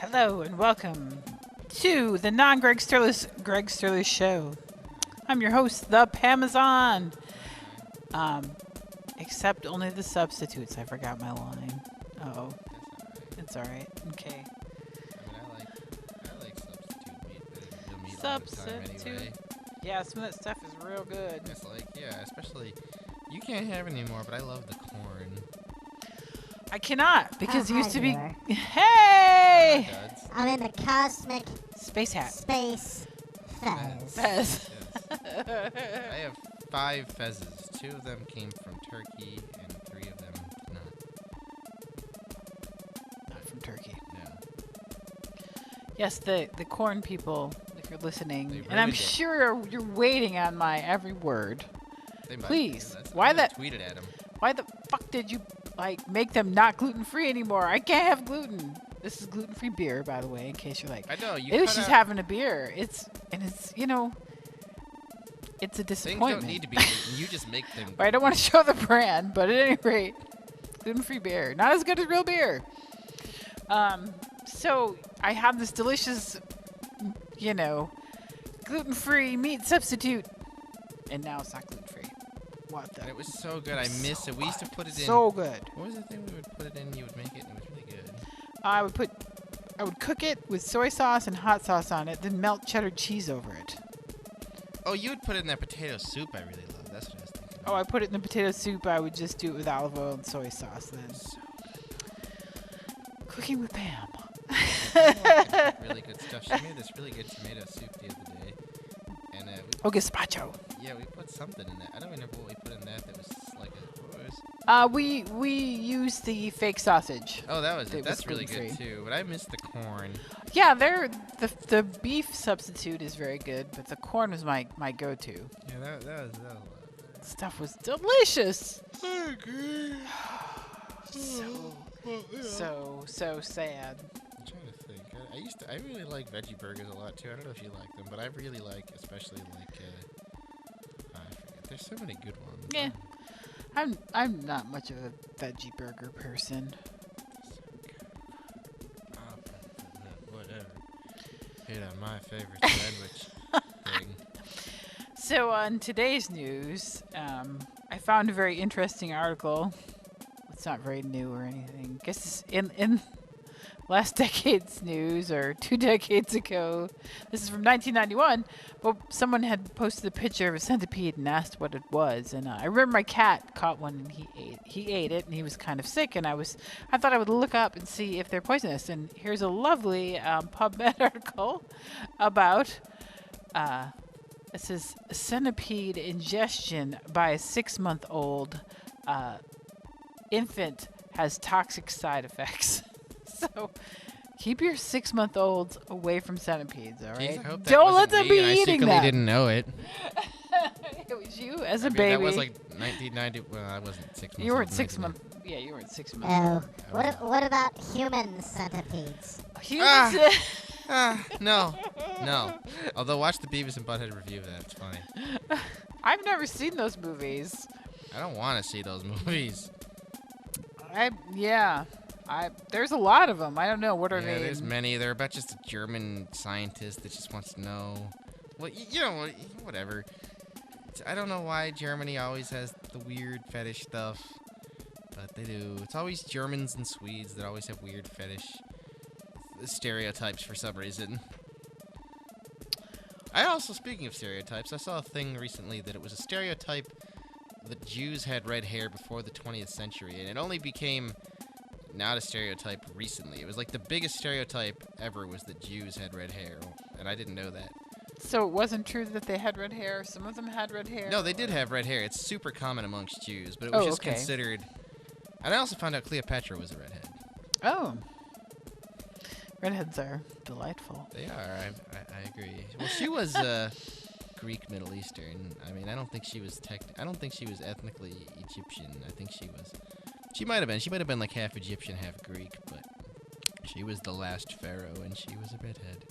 Hello and welcome to the non-Greg Sterlace Show. I'm your host, the Pamazon. Except only the substitutes. I forgot my line. Uh-oh. It's alright. Okay. I like substitute meat, but you'll meat Substitute. all the time anyway. Yeah, some of that stuff is real good. It's like, yeah, especially, you can't have it anymore, but I love the corn. I cannot, because it used to be... There. Hey! I'm in the cosmic Space hat. space fez. Fez. Yes. I have 5 fezzes. 2 of them came from Turkey, and 3 of them did Not from Turkey. not. Yes, the corn people, if you're listening, They and really I'm did. sure you're waiting on my every word. They might Please. be. That's- Why I'm gonna that- tweet it at them. Why the fuck did you make them not gluten-free anymore? I can't have gluten. This is gluten-free beer, by the way, in case you're like, I know, you maybe cut she's out- having a beer. It's a Things disappointment. don't need to be gluten. You just make them. Well, I don't want to show the brand, but at any rate, gluten-free beer. Not as good as real beer. So I have this delicious, gluten-free meat substitute. And now it's not gluten-free. What the? And it was so good. I miss it. We used to put it in. So good. What was the thing we would put it in? You would make it, and it was really good. I would cook it with soy sauce and hot sauce on it, then melt cheddar cheese over it. Oh, you would put it in that potato soup I really love. That's what I was thinking. Oh, I put it in the potato soup. I would just do it with olive oil and soy sauce then. So Cooking with Pam. really good stuff. She made this really good tomato soup the other day. And Oh, gazpacho. we put something in that. I don't remember what we put in that was like a... What was... We used the fake sausage. Oh, that was It it. That's was really good gluten-free. too. But I miss the corn. Yeah, the beef substitute is very good, but the corn was my go-to. Yeah, that was a lot better. Stuff was delicious. I agree. So sad. I'm trying to think. I really like veggie burgers a lot too. I don't know if you like them, but I really like, especially like, I forget. There's so many good ones. Yeah. I'm not much of a veggie burger person. Whatever. Hit on my favorite sandwich thing. So on today's news, I found a very interesting article. It's not very new or anything. I guess it's in last decade's news or 2 decades ago. This is from 1991. But someone had posted a picture of a centipede and asked what it was. And I remember my cat caught one and he ate it and he was kind of sick. And I thought I would look up and see if they're poisonous. And here's a lovely PubMed article about. It says centipede ingestion by a 6-month-old infant has toxic side effects. So keep your 6-month-olds away from centipedes, all right? Jeez, I hope that Don't wasn't let them me be and I eating secretly them. didn't know it. It was you as a I mean, baby. That was like 1990. Well, I wasn't 6 months. You weren't old in 6 1990. months. Yeah, you weren't 6 months. Oh, what about human centipedes? Humans. No. Although watch the Beavis and Butthead review of that. It's funny. I've never seen those movies. I don't want to see those movies. There's a lot of them. I don't know. What are Yeah, they? there's many. They're about just a German scientist that just wants to know. Well, whatever. I don't know why Germany always has the weird fetish stuff, but they do. It's always Germans and Swedes that always have weird fetish stereotypes for some reason. Speaking of stereotypes, I saw a thing recently that it was a stereotype that Jews had red hair before the 20th century, and it only became not a stereotype recently. It was like the biggest stereotype ever was that Jews had red hair, and I didn't know that. So it wasn't true that they had red hair. Some of them had red hair. No, they did have red hair. It's super common amongst Jews, but it was just okay. considered... And I also found out Cleopatra was a redhead. Oh. Redheads are delightful. They are, I agree. Well, she was Greek Middle Eastern. I mean, I don't think she was ethnically Egyptian. I think she was... She might have been. She might have been like half Egyptian, half Greek, but she was the last pharaoh, and she was a redhead.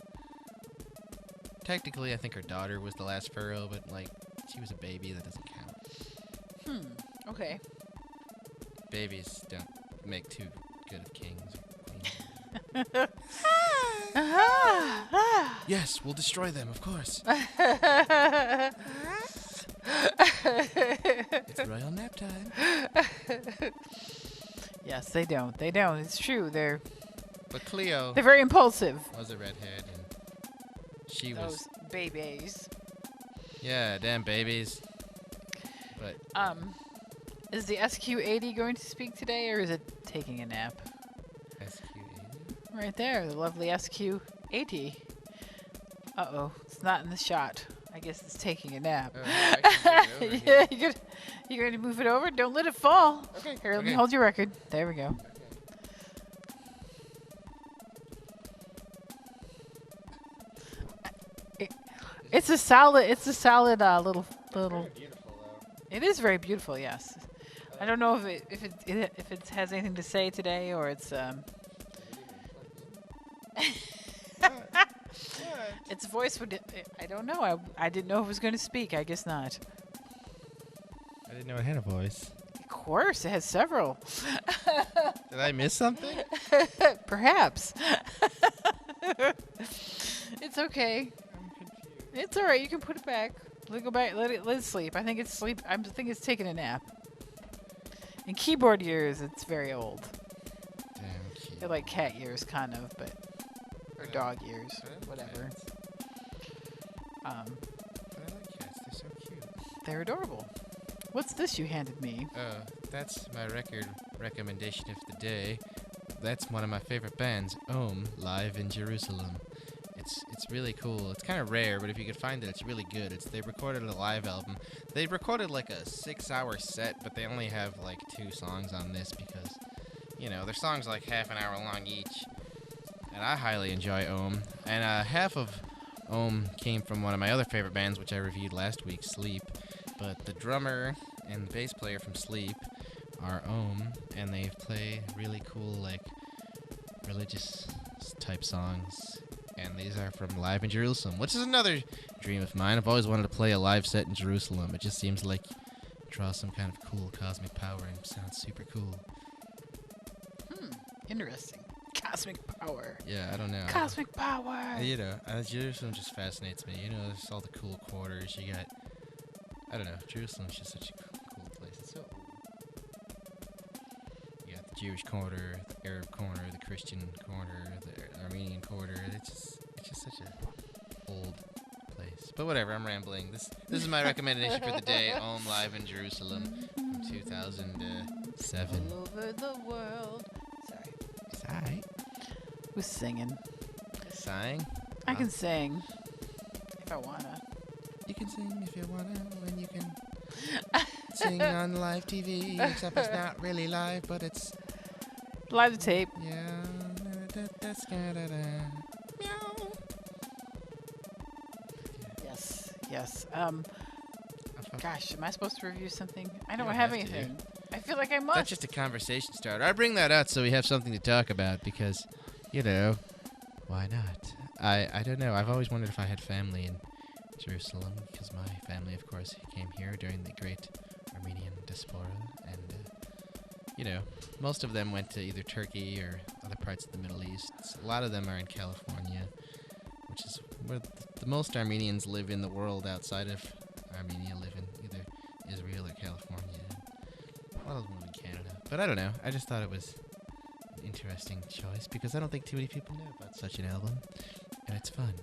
Technically, I think her daughter was the last pharaoh, but, like, she was a baby. That doesn't count. Okay. Babies don't make too good of kings or queens. Yes, we'll destroy them, of course. It's royal nap time. Yes, they don't. They don't. It's true. They're But they're very impulsive. was a redhead, and she Those was... babies. Yeah, damn babies. But Is the SQ-80 going to speak today, or is it taking a nap? SQ80? Right there, the lovely SQ-80. Uh-oh, it's not in the shot. I guess it's taking a nap. I can move it over Yeah, here. you're going to move it over? Don't let it fall. Okay. Here, let me okay. hold your record. There we go. It's a solid little. Beautiful, though. It is very beautiful, yes. I don't know if it has anything to say today, or it's its voice would. I don't know. I didn't know it was going to speak. I guess not. I didn't know it had a voice. Of course, it has several. Did I miss something? Perhaps. It's okay. I'm confused. It's all right. You can put it back. Let it go back. Let it sleep. I think it's sleep. I think it's taking a nap. In keyboard years, it's very old. Damn cute. They're like cat years, kind of, but or dog years, I like whatever. cats. But I like cats. They're so cute. They're adorable. What's this you handed me? Oh, that's my record recommendation of the day. That's one of my favorite bands, live in Jerusalem. It's really cool. It's kind of rare, but if you could find it, it's really good. They recorded a live album. They recorded like a 6-hour set, but they only have like 2 songs on this because, their songs like half an hour long each. And I highly enjoy And half of came from one of my other favorite bands, which I reviewed last week, Sleep. But the drummer and bass player from Sleep are and they play really cool, like, religious type songs. And these are from Live in Jerusalem, which is another dream of mine. I've always wanted to play a live set in Jerusalem. It just seems like draw some kind of cool cosmic power and sounds super cool. Interesting. Cosmic power. Yeah, I don't know. Cosmic power. Jerusalem just fascinates me. There's all the cool quarters. You got, I don't know, Jerusalem's just such a cool place. It's so old. You got the Jewish quarter, the Arab corner, the Christian corner, the Armenian quarter. It's just such a old place. But whatever, I'm rambling. This is my recommendation for the day. Live in Jerusalem from 2007. All over the world. Sorry. Sigh. Who's singing? Sighing? I can sing. If I wanna. You can sing if you wanna, when you can sing on live TV, except it's not really live, but it's Live the tape. yeah. Meow. Yes. Gosh, am I supposed to review something? I don't don't have have to. anything. I feel like I must. That's just a conversation starter. I bring that out so we have something to talk about because, why not? I don't know. I've always wondered if I had family in Jerusalem because my family, of course, came here during the great Armenian diaspora, and most of them went to either Turkey or other parts of the Middle East. A lot of them are in California, which is where the most Armenians live in the world outside of Armenia, live in either Israel or California. A lot of them live in Canada. But I don't know. I just thought it was an interesting choice because I don't think too many people know about such an album, and it's fun.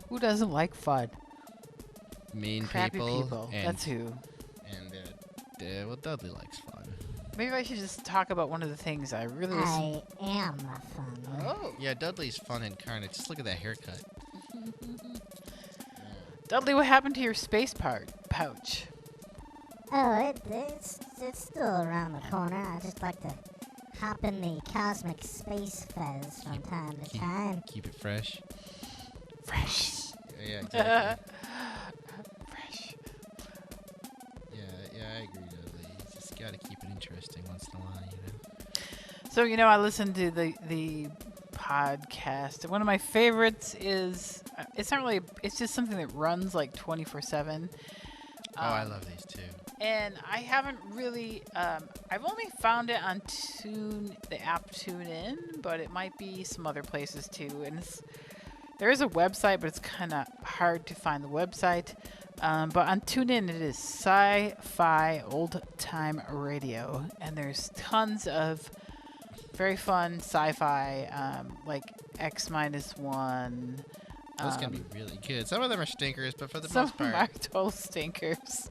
Who doesn't like fun? Mean Crappy people. And, That's who. And well, Dudley likes fun. Maybe I should just talk about one of the things I really was. I am fun. Oh. Yeah, Dudley's fun incarnate. Just look at that haircut. Dudley, what happened to your space pouch? Oh, it's still around the corner. I just like to hop in the cosmic space fez from time to time. Keep it fresh. Fresh. Yeah, exactly. Fresh. Yeah, I agree, Dudley. You just gotta keep it interesting once in a while, So, I listened to the podcast. One of my favorites is, it's not really, it's just something that runs like 24/7. I love these too. And I haven't really, I've only found it on the app TuneIn, but it might be some other places too. And There is a website, but it's kind of hard to find the website. But on TuneIn, it is Sci-Fi Old Time Radio, and there's tons of very fun sci-fi, like X-1. Those can be really good. Some of them are stinkers, but for the Some most of them part, are total stinkers.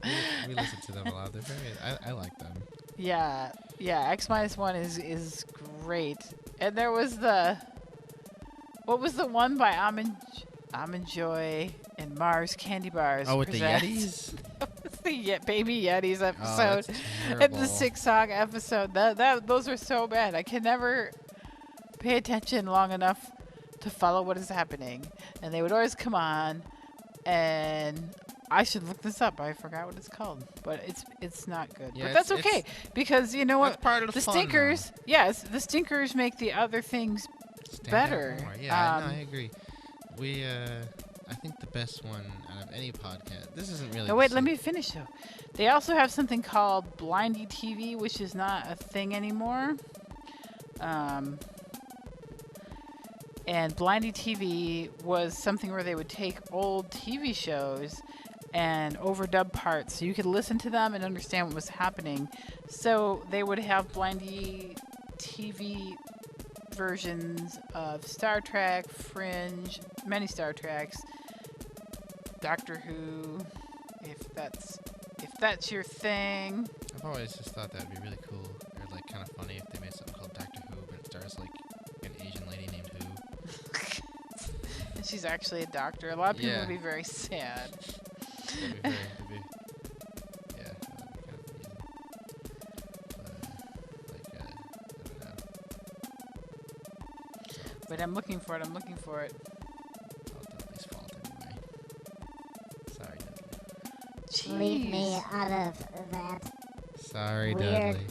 we listen to them a lot. They're very. I like them. Yeah, X-1 is great. And there was what was the one by Almond Joy and Mars Candy Bars? Oh, with the presents- Yetis? the Baby Yetis Oh, episode. that's And terrible. the 6-song episode. Those are so bad. I can never pay attention long enough to follow what is happening. And they would always come on, and I should look this up. I forgot what it's called, but it's not good. Yeah, but that's it's- okay because you know what? That's part of the fun, stinkers. Yes, the stinkers make the other things Stand out better. more. Yeah, no, I agree. We, I think the best one out of any podcast. This isn't really. Oh wait, let me finish though. They also have something called Blindy TV, which is not a thing anymore. And Blindy TV was something where they would take old TV shows and overdub parts so you could listen to them and understand what was happening. So they would have Blindy TV versions of Star Trek, Fringe, many Star Treks, Doctor Who, if that's your thing. I've always just thought that would be really cool, or like kind of funny if they made something called Doctor Who, but it stars like an Asian lady named Who. And she's actually a doctor. A lot of people Yeah. would be very sad. That'd be very, yeah, that'd be kind of amusing. But, I don't know. But I'm looking for it. It's all Dudley's fault anyway. Sorry, Dudley. Jeez. Leave me out of that Sorry, Weird. Dudley.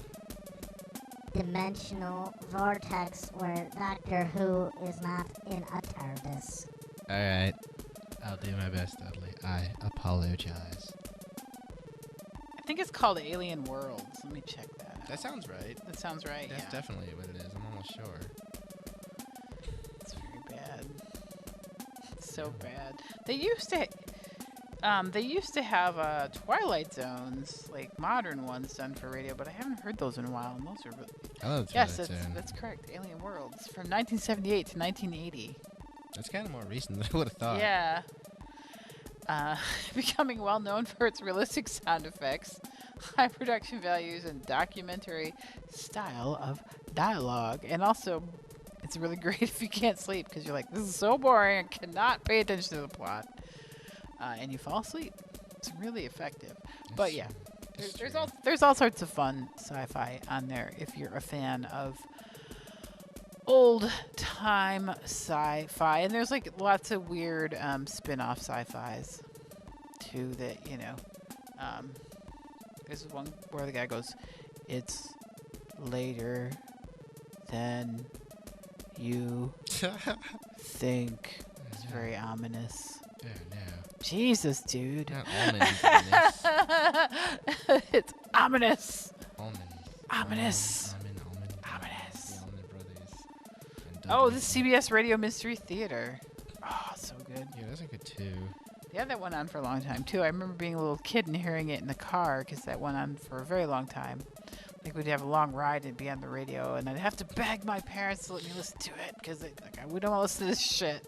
dimensional vortex where Doctor Who is not in a TARDIS. Alright. I'll do my best, Dudley. I apologize. I think it's called Alien Worlds. Let me check that out. That sounds right. That sounds right. That's yeah. definitely what it is. I'm almost sure. It's very bad. It's so bad. They used to have Twilight Zones, like modern ones done for radio, but I haven't heard those in a while. And those are really I love yes, Twilight Zone. that's correct. Alien Worlds from 1978 to 1980. That's kind of more recent than I would have thought. Yeah. Becoming well known for its realistic sound effects, high production values, and documentary style of dialogue. And also, it's really great if you can't sleep because you're like, this is so boring, I cannot pay attention to the plot. And you fall asleep. It's really effective. But yeah, there's all sorts of fun sci-fi on there if you're a fan of old time sci-fi, and there's like lots of weird spin-off sci-fis too that there's one where the guy goes, it's later than you think. It's very ominous. Oh, no. Jesus, dude. Not almonds in this. It's ominous. Almonds. Ominous. Almond. Ominous. The Almond Brothers. And Oh, Dudley. the CBS Radio Mystery Theater. Oh, so good. Yeah, those are good too. Yeah, that went on for a long time, too. I remember being a little kid and hearing it in the car because that went on for a very long time. Like, we'd have a long ride and be on the radio, and I'd have to beg my parents to let me listen to it because we don't want to listen to this shit.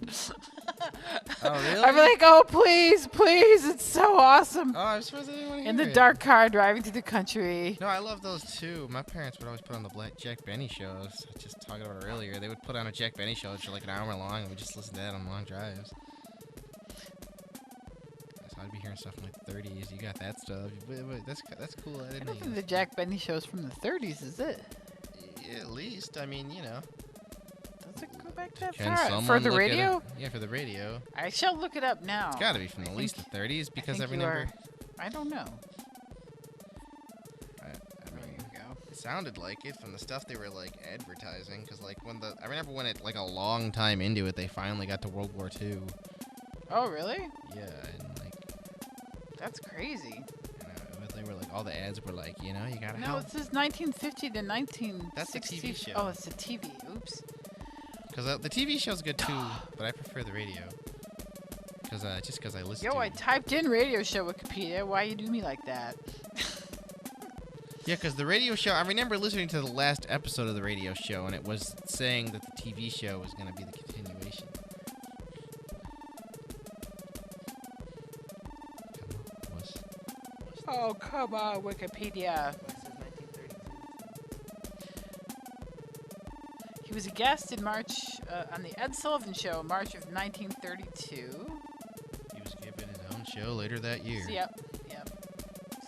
Oh, really? I'd be like, oh, please, please, it's so awesome. Oh, I was supposed to want to hear In the it. dark car driving through the country. No, I love those too. My parents would always put on the Jack Benny shows. I was just talking about it earlier. They would put on a Jack Benny show for like an hour long, and we just listen to that on long drives. So I'd be hearing stuff from like the 30s. You got that stuff. That's cool. I I didn't don't know think you- the Jack Benny show's from the 30s, is it? Yeah, at least, I mean, you know. Does it go back that Can far? someone For the look it radio? up? Yeah, for the radio. I shall look it up now. It's got to be from I at least the think- 30s because I think you remember. I don't know. I There mean, you go. it sounded like it from the stuff they were like advertising. Because like I remember when it like a long time into it, they finally got to World War II. Oh, really? Yeah, and like. That's crazy. They were like all the ads were like, you know, you gotta No, help. it says 1950 to 1960. That's the TV show. Oh, it's the TV. Oops. Because the TV show's good too, but I prefer the radio. Just because I listen to Yo, I it. typed in radio show Wikipedia. Why you do me like that? Yeah, because the radio show, I remember listening to the last episode of the radio show, and it was saying that the TV show was going to be the continuation. Oh, come on, Wikipedia. He was a guest in March on the Ed Sullivan Show, March of 1932. He was given his own show later that year. Yep.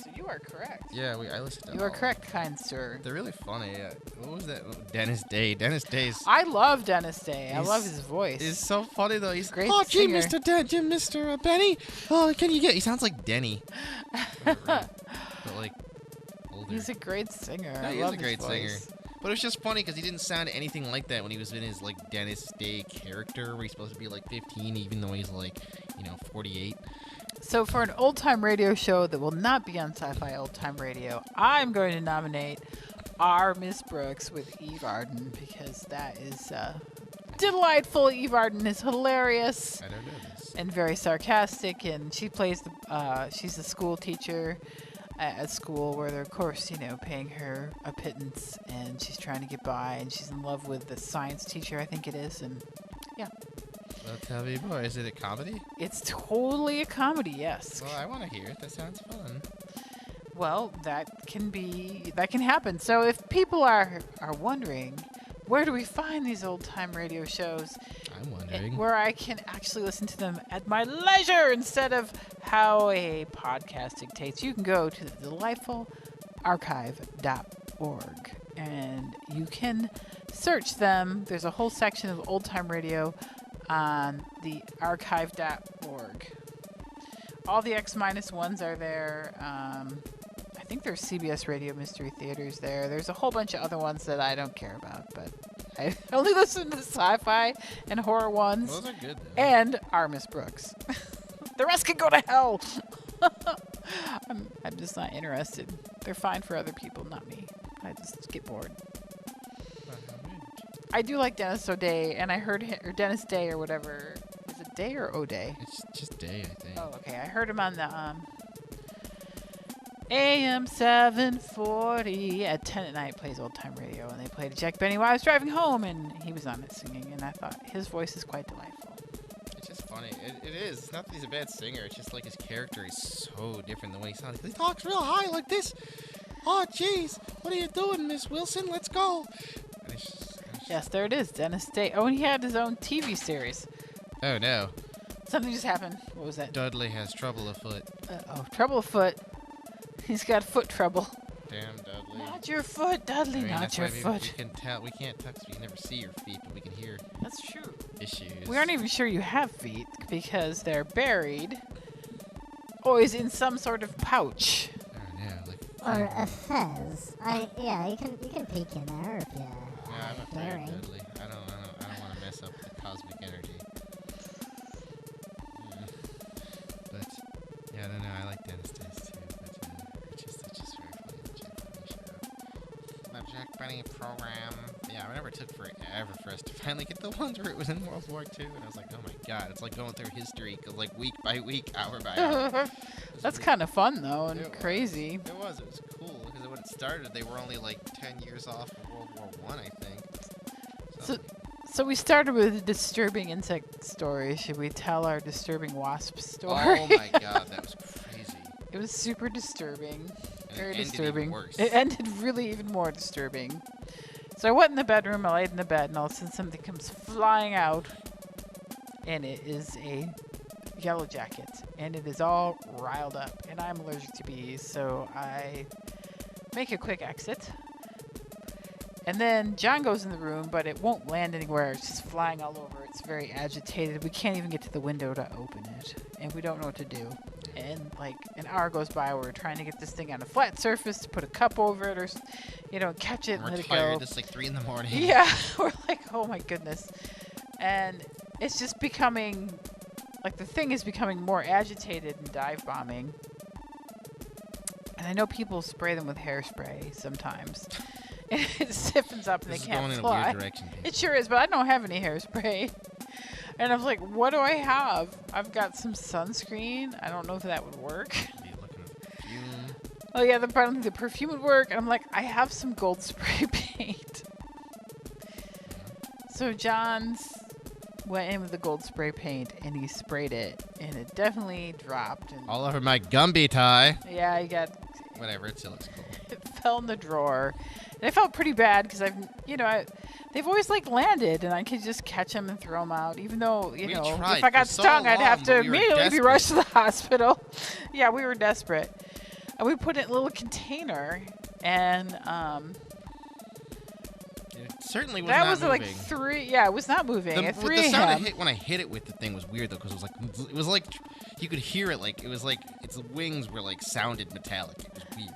So you are correct. Yeah, I listened to You are correct, kind sir. They're really funny. What was that? Dennis Day. Dennis Day's... I love Dennis Day. I love his voice. It's so funny, though. He's great. Oh, gee, singer. Mr. Benny. Oh, can you get... He sounds like Denny. But, like, older. He's a great singer. Yeah, I he love is a great his singer. voice. But it's just funny because he didn't sound anything like that when he was in his, like, Dennis Day character where he's supposed to be, like, 15, even though he's, like, 48. So for an old-time radio show that will not be on Sci-Fi Old Time Radio, I'm going to nominate our Miss Brooks with Eve Arden because that is delightful. Eve Arden is hilarious I don't know this. and very sarcastic, and she plays she's a school teacher at a school where they're, of course, paying her a pittance, and she's trying to get by, and she's in love with the science teacher, I think it is, and yeah. Well, tell me more. Is it a comedy? It's totally a comedy, yes. Well, I want to hear it. That sounds fun. Well, that can happen. So if people are wondering, where do we find these old-time radio shows I'm wondering. where I can actually listen to them at my leisure instead of how a podcast dictates, you can go to the delightful archive.org and you can search them. There's a whole section of old-time radio on the archive.org. All the X-1s are there. I think there's CBS Radio Mystery Theaters there. There's a whole bunch of other ones that I don't care about, but I only listen to the sci-fi and horror ones. Those are good, though. And our Miss Brooks. The rest can go to hell. I'm just not interested. They're fine for other people, not me. I just get bored. I do like Dennis O'Day, and I heard or Dennis Day or whatever. Is it Day or O'Day? It's just Day, I think. Oh, okay. I heard him on the AM 740 at 10 at night. Plays old time radio, and they played Jack Benny while I was driving home, and he was on it singing, and I thought his voice is quite delightful. It's just funny. It is. It's not that he's a bad singer. It's just like his character is so different than the way he sounds. He talks real high like this. Oh, jeez. What are you doing, Miss Wilson? Let's go. And it's just, Yes, there it is, Dennis Day. Oh, and he had his own TV series. oh, no. Something just happened. What was that? Dudley has trouble afoot. Trouble afoot. He's got foot trouble. Damn, Dudley. Not your foot, Dudley. I mean, not that's your why foot. We can tell. We can't touch. We can never see your feet, but we can hear That's true. issues. We aren't even sure you have feet because they're buried, always in some sort of pouch. Oh, no. Like, Or a fez. You can peek in there if you. yeah, I'm afraid daring. of Dudley. I don't want to mess up the cosmic energy. But yeah, I don't know. I like Dennis Days too. But it's just very funny. The Jack Benny show. The Jack Benny program. Yeah, I remember it took forever for us to finally get the ones where it was in World War II, and I was like, oh my god, it's like going through history, like week by week, hour by hour. That's kind of fun though and It was. crazy. It was cool because when it started, they were only like 10 years off of World War I think. So we started with a disturbing insect story. Should we tell our disturbing wasp story? Oh my god, that was crazy. It was super disturbing. And Very it ended disturbing. even worse. It ended really even more disturbing. So I went in the bedroom, I laid in the bed, and all of a sudden something comes flying out. And it is a yellow jacket. And it is all riled up. And I'm allergic to bees, so I make a quick exit. And then John goes in the room, but it won't land anywhere. It's just flying all over. It's very agitated. We can't even get to the window to open it. And we don't know what to do. And like an hour goes by, we're trying to get this thing on a flat surface to put a cup over it or, catch it and We're let it tired. go. It's like 3 in the morning. Yeah, we're like, oh my goodness. And it's just becoming, like the thing is becoming more agitated and dive bombing. And I know people spray them with hairspray sometimes. and it stiffens up and This they is can't going in a fly. weird direction. Here. It sure is, but I don't have any hairspray. And I was like, what do I have? I've got some sunscreen. I don't know if that would work. Be looking at perfume. Oh yeah, apparently the perfume would work. And I'm like, I have some gold spray paint. So John's went in with the gold spray paint and he sprayed it, and it definitely dropped. And All over my Gumby tie. yeah, he got. Whatever, it still looks cool. It fell in the drawer, and I felt pretty bad because they've always like landed, and I could just catch them and throw them out. Even though We if tried I got for so stung, I'd have long, to but we were immediately be desperate. rushed to the hospital. Yeah, we were desperate, and we put it in a little container, and It certainly was that not was moving. like 3. Yeah, it was not moving. At 3 the sound a.m. it hit when I hit it with the thing was weird though, because it was like you could hear it, like it was like its wings were like sounded metallic. It was weird.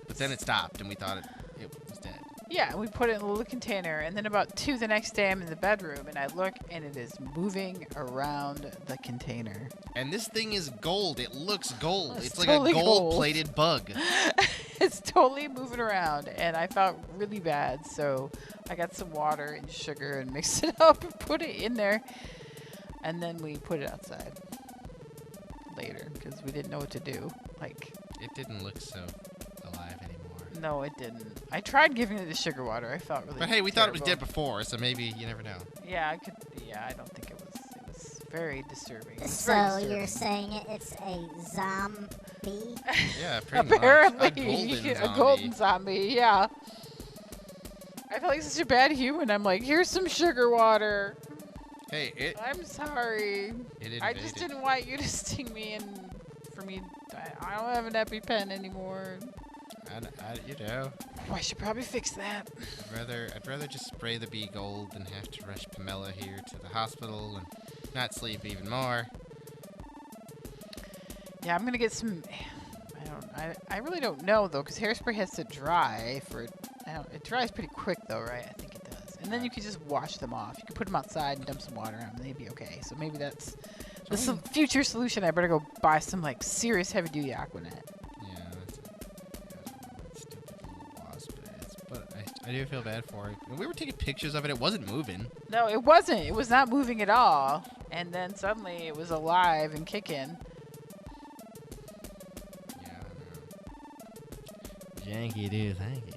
But then it stopped, and we thought it was dead. Yeah, we put it in a little container, and then about 2 the next day, I'm in the bedroom, and I look, and it is moving around the container. And this thing is gold. It looks gold. It's It's like totally a gold-plated bug. It's totally moving around, and I felt really bad, so I got some water and sugar and mixed it up and put it in there, and then we put it outside later because we didn't know what to do. Like, It didn't look so alive anymore. no, it didn't. I tried giving it the sugar water. I felt really But hey, we thought it was dead terrible. before, so maybe you never know. Yeah, I could. Yeah, I don't think it was. It was very disturbing. It was So very you're disturbing. saying it's a zombie? Yeah, pretty much. Apparently, A golden zombie. a golden zombie. Yeah. I felt like such a bad human. I'm like, here's some sugar water. Hey, I'm sorry. it I just invaded. didn't want you to sting me, and for me, I don't have an EpiPen anymore. You know, Oh, I should probably fix that. I'd rather just spray the bee gold than have to rush Pamela here to the hospital and not sleep even more. Yeah, I'm gonna get some. I really don't know though, because hairspray has to dry for. It dries pretty quick though, right? I think it does. And then you can just wash them off. You can put them outside and dump some water on them, and they'd be okay. So maybe that's the future solution. I better go buy some like serious heavy duty Aquanet. Yeah, that's stupid little wasp beds. But I do feel bad for it. When we were taking pictures of it, it wasn't moving. No, it wasn't. It was not moving at all. And then suddenly it was alive and kicking. Yeah, I know. Janky do, thank you.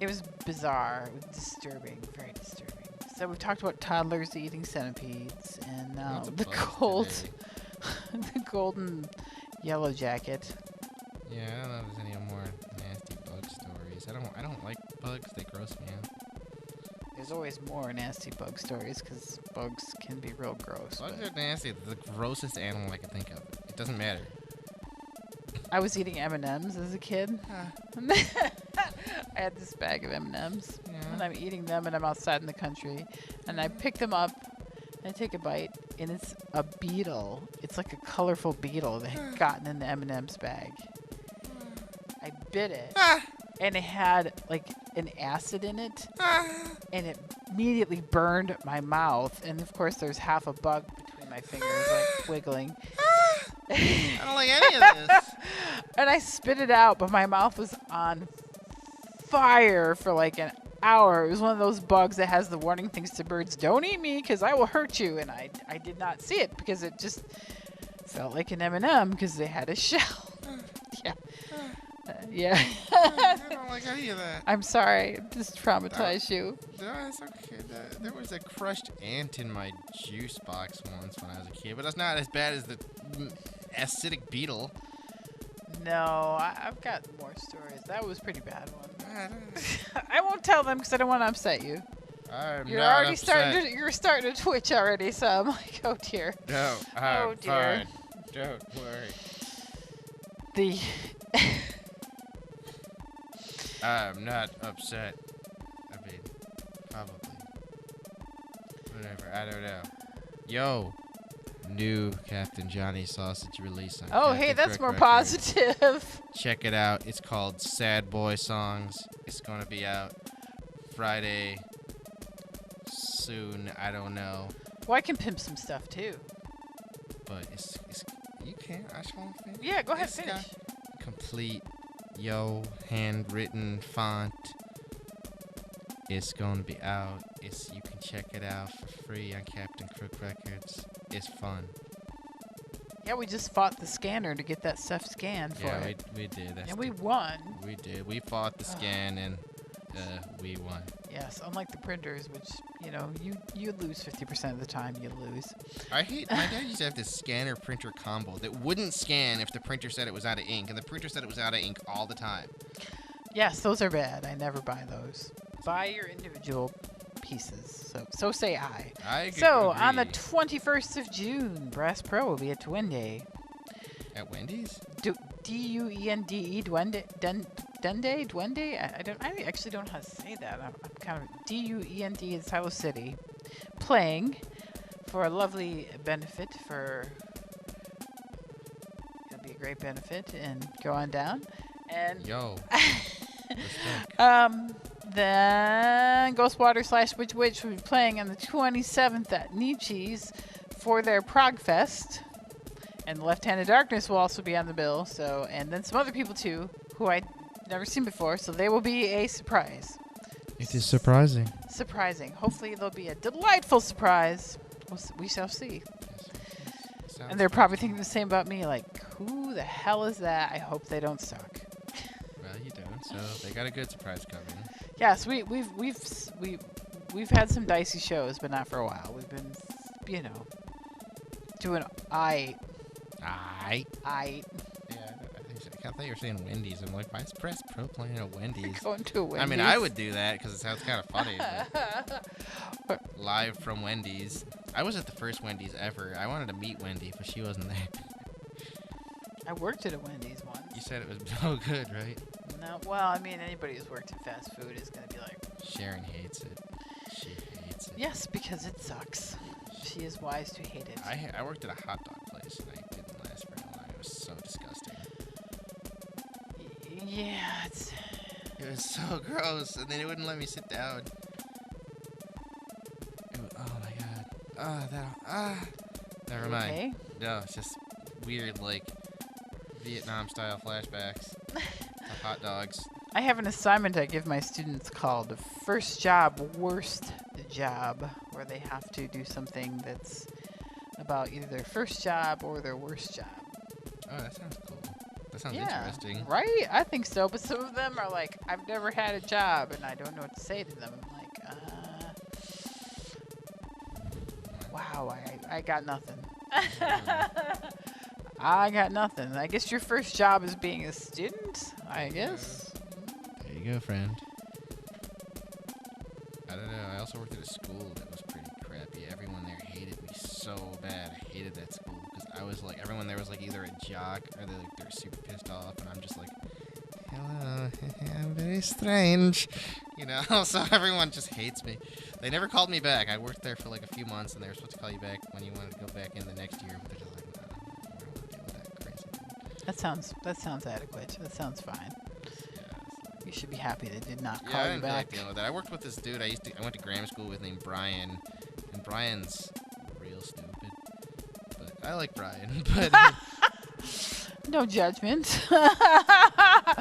It was bizarre. It was disturbing. Very disturbing. So we've talked about toddlers eating centipedes and Lots of the bugs gold, today. the golden yellow jacket. Yeah, I don't know if there's any more nasty bug stories. I don't like bugs. They gross me out. There's always more nasty bug stories because bugs can be real gross. Bugs but are nasty. They're the grossest animal I can think of. It doesn't matter. I was eating M&Ms as a kid. I had this bag of M&Ms, and I'm eating them, and I'm outside in the country, and I pick them up, and I take a bite, and it's a beetle. It's like a colorful beetle that had gotten in the M&Ms bag. I bit it, and it had like an acid in it, and it immediately burned my mouth, and of course there's half a bug between my fingers, like wiggling. I don't like any of this. And I spit it out, but my mouth was on fire for like an hour. It was one of those bugs that has the warning things to birds, don't eat me because I will hurt you. And I did not see it because it just felt like an M&M because they had a shell. Yeah. Yeah. I don't like any of that. I'm sorry. It just traumatized you. No, it's okay. There was a crushed ant in my juice box once when I was a kid, but that's not as bad as the acidic beetle. No, I've got more stories. That was a pretty bad one. I won't tell them because I don't want to upset you. I'm You're not already upset. you're starting to twitch already, so I'm like, oh dear. No, I'm Oh, dear. fine. Don't worry. The I'm not upset. I mean, probably. Whatever. I don't know. Yo, new Captain Johnny Sausage release on oh hey, Captain that's Crick more Records. positive. Check it out. It's called Sad Boy Songs. It's gonna be out Friday soon. I don't know, Well, I can pimp some stuff too. but it's you can't. I just want to finish. Yeah, go ahead, It's finish. got complete Yo, handwritten font. It's gonna be out. You can check it out for free on Captain Crook Records. It's fun. Yeah, we just fought the scanner to get that stuff scanned for Yeah, it. we did. And we won. We did. We fought the scan and we won. Yes, unlike the printers, which, you know, you lose 50% of the time you lose. I hate, my dad used to have this scanner printer combo that wouldn't scan if the printer said it was out of ink, and the printer said it was out of ink all the time. Yes, those are bad. I never buy those. Buy your individual pieces. So say I. So, on the 21st of June, Brass Pro will be at Duende. At Wendy's? D-U-E-N-D-E, Duende? Duende? I actually don't know how to say that. I'm kind of D-U-E-N-D in Silo City, playing for a lovely benefit for. It'll be a great benefit and go on down. And Yo. then Ghostwater / Witch Witch will be playing on the 27th at Nietzsche's for their Prog Fest. And Left Handed Darkness will also be on the bill. So, and then some other people too, who I'd never seen before. So they will be a surprise. It is surprising. Surprising. Hopefully they'll be a delightful surprise. We shall see. And they're probably thinking the same about me. Like, who the hell is that? I hope they don't suck. Well, you don't. So they got a good surprise coming. Yes, we've had some dicey shows, but not for a while. We've been, you know, doing I. Yeah, I thought you were saying Wendy's. I'm like, why is Press Pro playing at Wendy's? Going to a Wendy's. I mean, I would do that because it sounds kind of funny. But live from Wendy's. I was at the first Wendy's ever. I wanted to meet Wendy, but she wasn't there. I worked at a Wendy's once. You said it was so good, right? No, well, I mean, anybody who's worked in fast food is going to be like... Sharon hates it. She hates it. Yes, because it sucks. She is wise to hate it. I worked at a hot dog place, and I didn't last very long. It was so disgusting. Yeah, It was so gross, and then it wouldn't let me sit down. Oh my god. Never mind. Okay? No, it's just weird, like, Vietnam-style flashbacks to hot dogs. I have an assignment I give my students called First Job, Worst Job, where they have to do something that's about either their first job or their worst job. Oh, that sounds cool. That sounds interesting. Right? I think so, but some of them are like, I've never had a job, and I don't know what to say to them. I'm like, wow, I got nothing. I got nothing. I guess your first job is being a student, I guess. There you go, friend. I don't know. I also worked at a school that was pretty crappy. Everyone there hated me so bad. I hated that school because I was like, everyone there was like either a jock or they were super pissed off, and I'm just like, hello, I'm very strange, you know. So everyone just hates me. They never called me back. I worked there for like a few months, and they were supposed to call you back when you wanted to go back in the next year, but they're just like, no, I don't want to deal with that crazy thing. That sounds adequate. That sounds fine. You should be happy they did not call I you didn't back. like dealing with that. I worked with this dude. I went to grammar school with named Brian, and Brian's real stupid. But I like Brian. But No judgment. I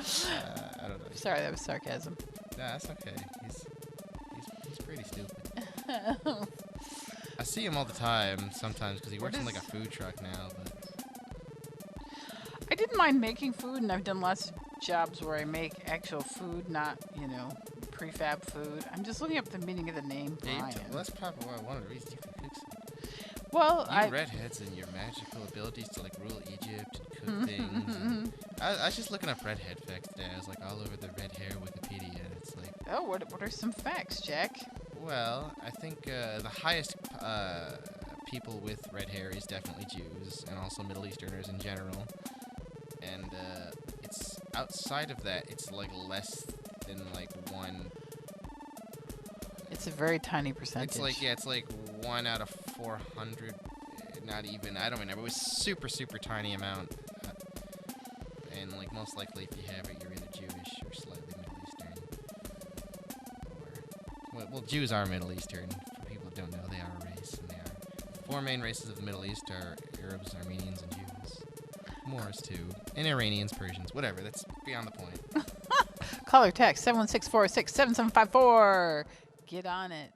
don't know. Sorry, that was sarcasm. Nah, that's okay. He's pretty stupid. I see him all the time sometimes because he works in like a food truck now. But I didn't mind making food, and I've done lots of jobs where I make actual food, not, you know, prefab food. I'm just looking up the meaning of the name Brian. well, that's probably one of the reasons you can cook something. Well, You redheads and your magical abilities to like rule Egypt and cook things. And I was just looking up redhead facts today. I was like all over the red hair Wikipedia, and it's like, Oh, what are some facts, Jack? well, I think the highest people with red hair is definitely Jews and also Middle Easterners in general. And it's outside of that, it's like less than like one. It's a very tiny percentage. It's like 1 out of 400. Not even. I don't remember. It was super tiny amount. And like most likely, if you have it, you're either Jewish or slightly Middle Eastern. Well, Jews are Middle Eastern. For people who don't know, they are a race, and they are 4 main races of the Middle East are Arabs, Armenians, and Jews. Moors too, and Iranians, Persians, whatever. That's beyond the point. Call or text 716467754. Get on it.